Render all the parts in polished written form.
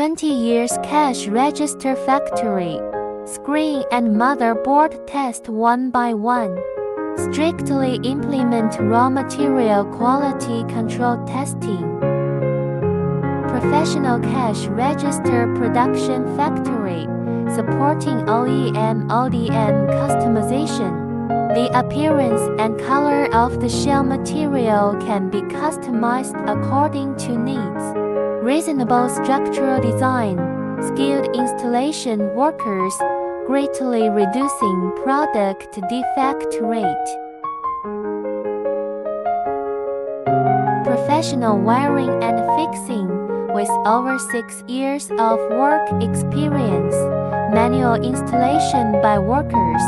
20 years cash register factory. Screen and motherboard test one by one. Strictly implement raw material quality control testing. Professional cash register production factory, supporting OEM ODM customization. The appearance and color of the shell material can be customized according to needs. Reasonable structural design, skilled installation workers, greatly reducing product defect rate. Professional wiring and fixing, with over 6 years of work experience, manual installation by workers.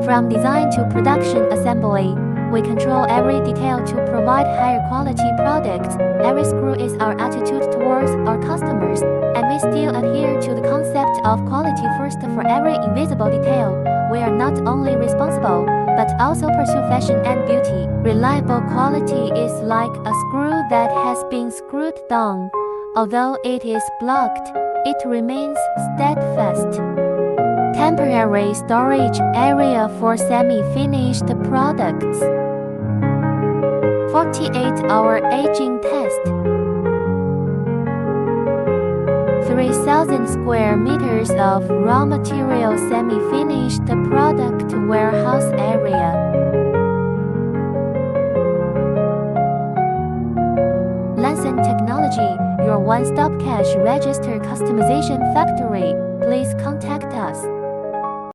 From design to production assembly, we control every detail to provide higher quality products. Every screw is our attitude towards our customers, and we still adhere to the concept of quality first for every invisible detail. We are not only responsible, but also pursue fashion and beauty. Reliable quality is like a screw that has been screwed down. Although it is blocked, it remains steadfast. Temporary storage area for semi-finished products. 48-hour aging test. 3,000 square meters of raw material semi-finished product warehouse area. Lanson Technology, your one-stop cash register customization factory. Please contact us.